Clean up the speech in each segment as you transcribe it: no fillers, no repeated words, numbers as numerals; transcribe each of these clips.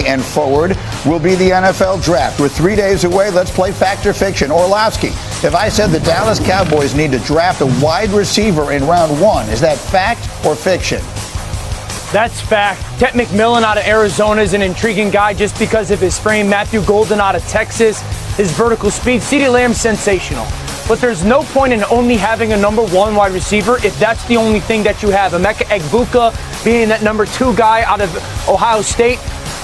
and forward will be the NFL Draft. We're 3 days away. Let's play Fact or Fiction. Orlovsky, if I said the Dallas Cowboys need to draft a wide receiver in round 1, is that fact or fiction? That's fact. Ted McMillan out of Arizona is an intriguing guy just because of his frame. Matthew Golden out of Texas, his vertical speed. CeeDee Lamb's sensational. But there's no point in only having a number 1 wide receiver if that's the only thing that you have. Emeka Egbuka being that number 2 guy out of Ohio State.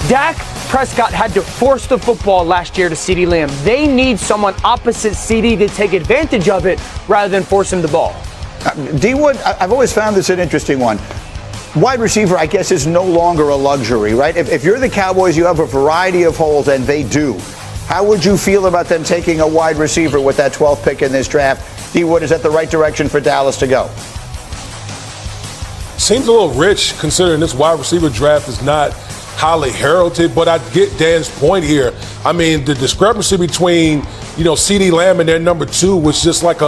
Dak Prescott had to force the football last year to CeeDee Lamb. They need someone opposite CeeDee to take advantage of it rather than force him the ball. D-Wood, I've always found this an interesting one. Wide receiver, I guess, is no longer a luxury, right? If you're the Cowboys, you have a variety of holes, and they do. How would you feel about them taking a wide receiver with that 12th pick in this draft? D-Wood, is that the right direction for Dallas to go? Seems a little rich considering this wide receiver draft is not highly heralded, but I get Dan's point here. I mean, the discrepancy between, CeeDee Lamb and their number 2 was just like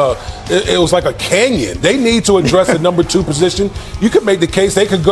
it was like a canyon. They need to address the number 2 position. You could make the case they could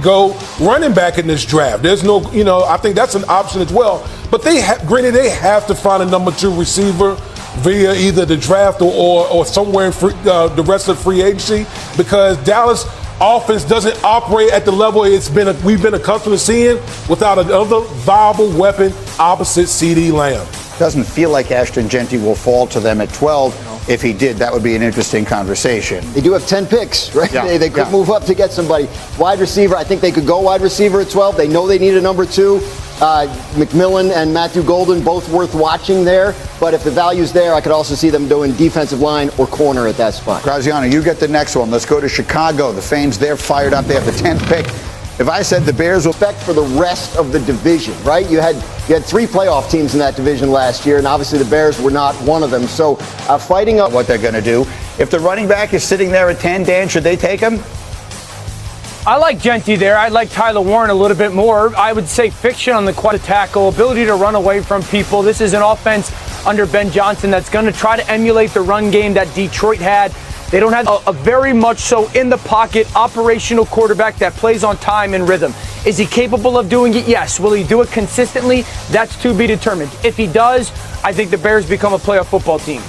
go running back in this draft. There's no, I think that's an option as well. But they have to find a number 2 receiver via either the draft or somewhere in the rest of free agency, because Dallas offense doesn't operate at the level we've been accustomed to seeing without another viable weapon opposite CeeDee Lamb. Doesn't feel like Ashton Genty will fall to them at 12. If he did, that would be an interesting conversation. They do have 10 picks, right? Yeah. They could move up to get somebody. Wide receiver, I think they could go wide receiver at 12. They know they need a number 2. McMillan and Matthew Golden, both worth watching there. But if the value's there, I could also see them doing defensive line or corner at that spot. Graziano, you get the next one. Let's go to Chicago. The fans, they're fired up. They have the 10th pick. If I said the Bears will respect for the rest of the division, right? You had 3 playoff teams in that division last year, and obviously the Bears were not one of them. So fighting up what they're going to do. If the running back is sitting there at 10, Dan, should they take him? I like Genty there. I like Tyler Warren a little bit more. I would say fiction on the quad tackle, ability to run away from people. This is an offense under Ben Johnson that's going to try to emulate the run game that Detroit had. They don't have a very much so in the pocket operational quarterback that plays on time and rhythm. Is he capable of doing it? Yes. Will he do it consistently? That's to be determined. If he does, I think the Bears become a playoff football team.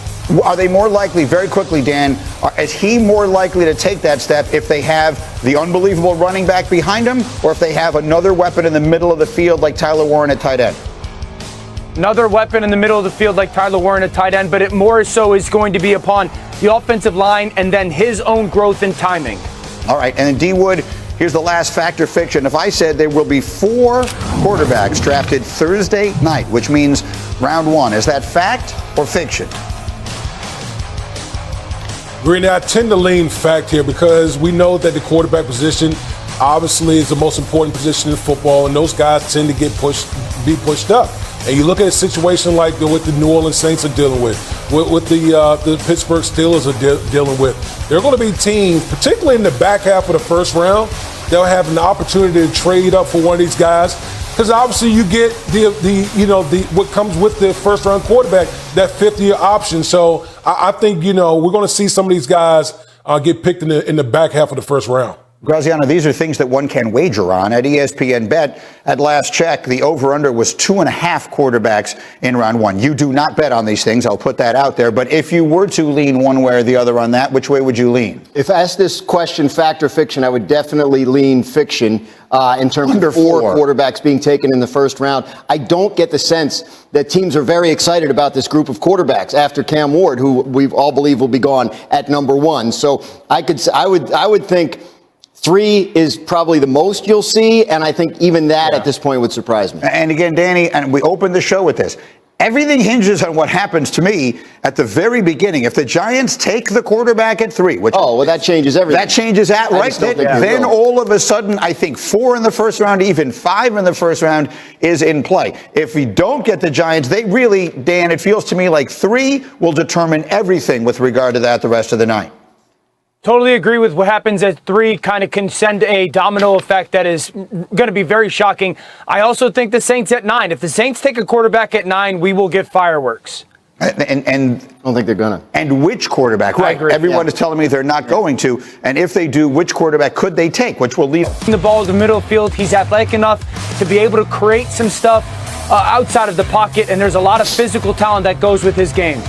Are they more likely, very quickly, Dan, is he more likely to take that step if they have the unbelievable running back behind him, or if they have another weapon in the middle of the field like Tyler Warren at tight end? Another weapon in the middle of the field like Tyler Warren at tight end, but it more so is going to be upon the offensive line and then his own growth and timing. All right, and then D-Wood, here's the last fact or fiction. If I said there will be 4 quarterbacks drafted Thursday night, which means round 1, is that fact or fiction? Green, I tend to lean fact here because we know that the quarterback position obviously is the most important position in football, and those guys tend to be pushed up. And you look at a situation like what the New Orleans Saints are dealing with the Pittsburgh Steelers are dealing with. There are going to be teams, particularly in the back half of the first round, they'll have an opportunity to trade up for one of these guys. Because obviously you get what comes with the first round quarterback, that 5th-year option. So I think we're going to see some of these guys get picked in the back half of the first round. Graziano, these are things that one can wager on. At ESPN Bet, at last check, the over-under was 2.5 quarterbacks in round 1. You do not bet on these things. I'll put that out there. But if you were to lean one way or the other on that, which way would you lean? If asked this question, fact or fiction, I would definitely lean fiction in terms of 4 quarterbacks being taken in the first round. I don't get the sense that teams are very excited about this group of quarterbacks after Cam Ward, who we all believe will be gone at number 1. So I would think 3 is probably the most you'll see, and I think even that at this point would surprise me. And again, Danny, and we opened the show with this. Everything hinges on what happens to me at the very beginning. If the Giants take the quarterback at 3, which that changes everything. That changes that, right? Then all of a sudden, I think 4 in the first round, even 5 in the first round is in play. If we don't get the Giants, they really, Dan, it feels to me like 3 will determine everything with regard to that the rest of the night. Totally agree with what happens at 3, kind of can send a domino effect that is going to be very shocking. I also think the Saints at 9. If the Saints take a quarterback at 9, we will get fireworks. And I don't think they're going to. And which quarterback? Right. agree. Everyone is telling me they're not going to. And if they do, which quarterback could they take? Which will lead The ball in the middle of the field. He's athletic enough to be able to create some stuff outside of the pocket, and there's a lot of physical talent that goes with his game.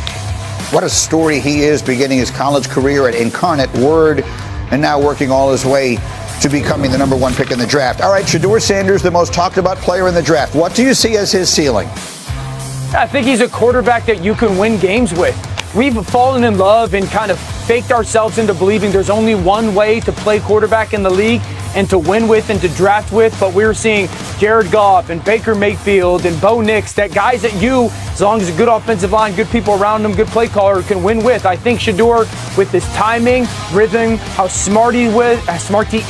What a story he is, beginning his college career at Incarnate Word and now working all his way to becoming the number one pick in the draft. All right, Shadeur Sanders, the most talked about player in the draft. What do you see as his ceiling? I think he's a quarterback that you can win games with. We've fallen in love and kind of faked ourselves into believing there's only one way to play quarterback in the league and to win with and to draft with, but we're seeing Jared Goff and Baker Mayfield and Bo Nix, that guys that you, as long as a good offensive line, good people around him, good play caller, can win with. I think Shadeur, with his timing, rhythm, how smart he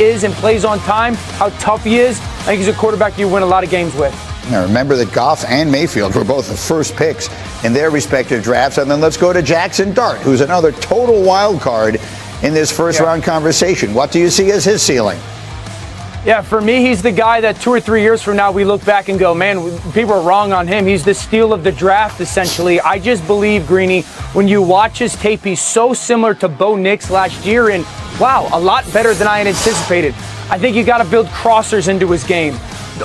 is and plays on time, how tough he is, I think he's a quarterback you win a lot of games with. Now remember that Goff and Mayfield were both the first picks in their respective drafts. And then let's go to Jackson Dart, who's another total wild card in this first round conversation. What do you see as his ceiling? Yeah, for me, he's the guy that 2 or 3 years from now we look back and go, man, people are wrong on him. He's the steal of the draft, essentially. I just believe, Greeny, when you watch his tape, he's so similar to Bo Nix last year, and wow, a lot better than I had anticipated. I think you got to build crossers into his game.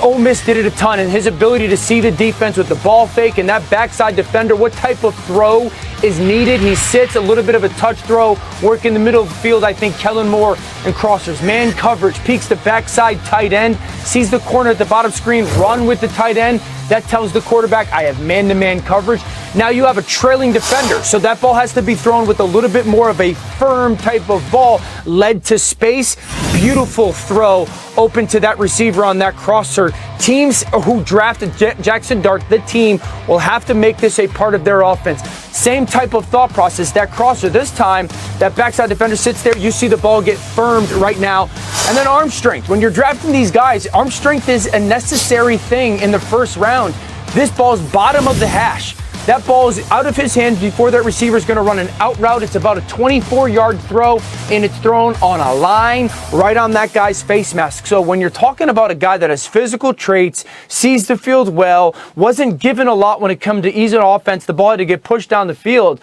Ole Miss did it a ton, and his ability to see the defense with the ball fake and that backside defender, what type of throw is needed. He sits a little bit of a touch throw, work in the middle of the field. I think Kellen Moore and crossers, man coverage, peeks the backside tight end, sees the corner at the bottom screen, run with the tight end. That tells the quarterback, I have man-to-man coverage. Now you have a trailing defender, so that ball has to be thrown with a little bit more of a firm type of ball, led to space. Beautiful throw, open to that receiver on that crosser. Teams who drafted Jackson Dart, the team, will have to make this a part of their offense. Same type of thought process, that crosser. This time, that backside defender sits there, you see the ball get firmed right now. And then arm strength. When you're drafting these guys, arm strength is a necessary thing in the first round. This ball's bottom of the hash. That ball is out of his hands before that receiver is going to run an out route. It's about a 24-yard throw, and it's thrown on a line right on that guy's face mask. So when you're talking about a guy that has physical traits, sees the field well, wasn't given a lot when it comes to easy offense, the ball had to get pushed down the field.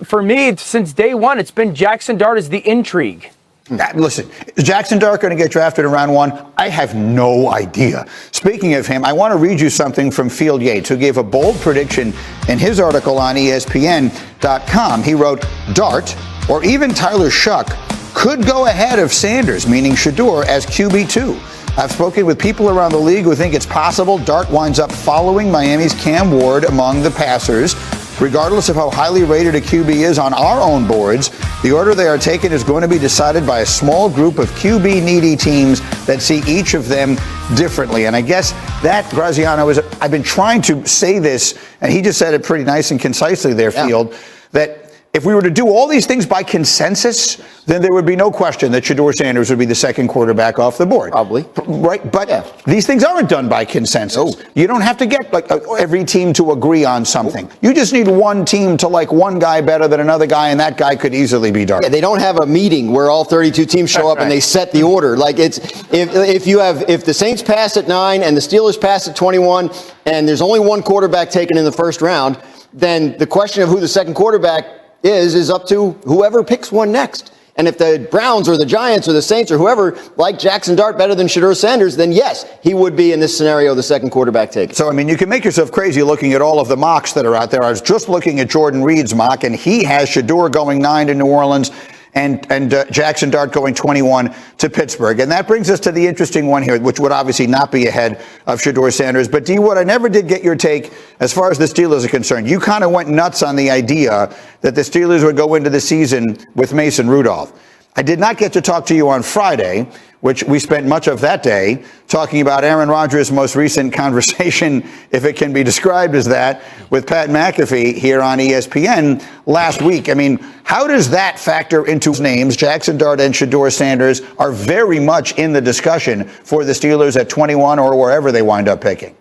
For me, since day one, it's been Jackson Dart as the intrigue. Listen, is Jackson Dart going to get drafted in round one? I have no idea. Speaking of him, I want to read you something from Field Yates, who gave a bold prediction in his article on ESPN.com. He wrote, Dart, or even Tyler Shuck, could go ahead of Sanders, meaning Shadeur, as QB2. I've spoken with people around the league who think it's possible Dart winds up following Miami's Cam Ward among the passers. Regardless of how highly rated a QB is on our own boards, the order they are taken is going to be decided by a small group of QB-needy teams that see each of them differently. And I guess that, Graziano, is, I've been trying to say this, and he just said it pretty nice and concisely there, Field, that if we were to do all these things by consensus, then there would be no question that Shadeur Sanders would be the second quarterback off the board. Probably. Right? But these things aren't done by consensus. You don't have to get like every team to agree on something. You just need one team to like one guy better than another guy, and that guy could easily be Dart. Yeah, they don't have a meeting where all 32 teams show up and they set the order. Like it's if the Saints pass at 9 and the Steelers pass at 21 and there's only one quarterback taken in the first round, then the question of who the second quarterback is up to whoever picks one next. And if the Browns or the Giants or the Saints or whoever like Jackson Dart better than Shadeur Sanders, then yes, he would be in this scenario the second quarterback taken. So, I mean, you can make yourself crazy looking at all of the mocks that are out there. I was just looking at Jordan Reed's mock, and he has Shadeur going 9 to New Orleans and Jackson Dart going 21 to Pittsburgh. And that brings us to the interesting one here, which would obviously not be ahead of Shadeur Sanders. But, D. Wood, I never did get your take as far as the Steelers are concerned. You kind of went nuts on the idea that the Steelers would go into the season with Mason Rudolph. I did not get to talk to you on Friday, which we spent much of that day talking about Aaron Rodgers' most recent conversation, if it can be described as that, with Pat McAfee here on ESPN last week. I mean, how does that factor into names? Jackson Dart and Shadeur Sanders are very much in the discussion for the Steelers at 21 or wherever they wind up picking.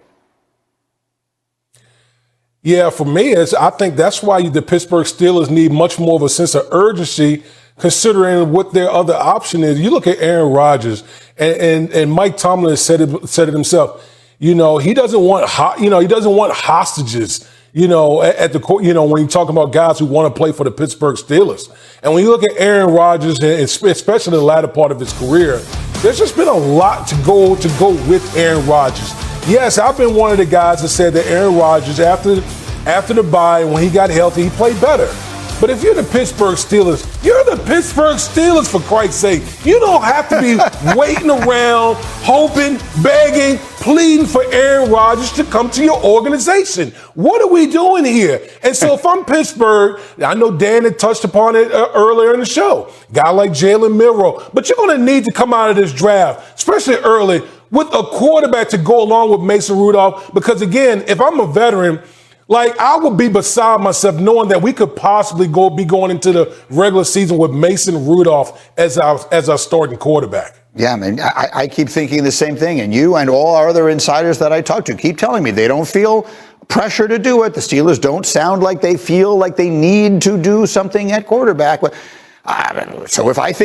Yeah, for me, I think that's why the Pittsburgh Steelers need much more of a sense of urgency, considering what their other option is. You look at Aaron Rodgers, and Mike Tomlin said it himself. You know, he doesn't want hostages. at the court, when you talk about guys who want to play for the Pittsburgh Steelers. And when you look at Aaron Rodgers, and especially the latter part of his career, there's just been a lot to go with Aaron Rodgers. Yes, I've been one of the guys that said that Aaron Rodgers, after the bye, when he got healthy, he played better. But if you're the Pittsburgh Steelers, you're the Pittsburgh Steelers, for Christ's sake. You don't have to be waiting around, hoping, begging, pleading for Aaron Rodgers to come to your organization. What are we doing here? And so if I'm Pittsburgh, I know Dan had touched upon it earlier in the show, guy like Jalen Milroe, but you're going to need to come out of this draft, especially early, with a quarterback to go along with Mason Rudolph. Because again, if I'm a veteran, I would be beside myself knowing that we could possibly be going into the regular season with Mason Rudolph as our starting quarterback. Yeah, man, I keep thinking the same thing. And you and all our other insiders that I talk to keep telling me they don't feel pressure to do it. The Steelers don't sound like they feel like they need to do something at quarterback. So if I think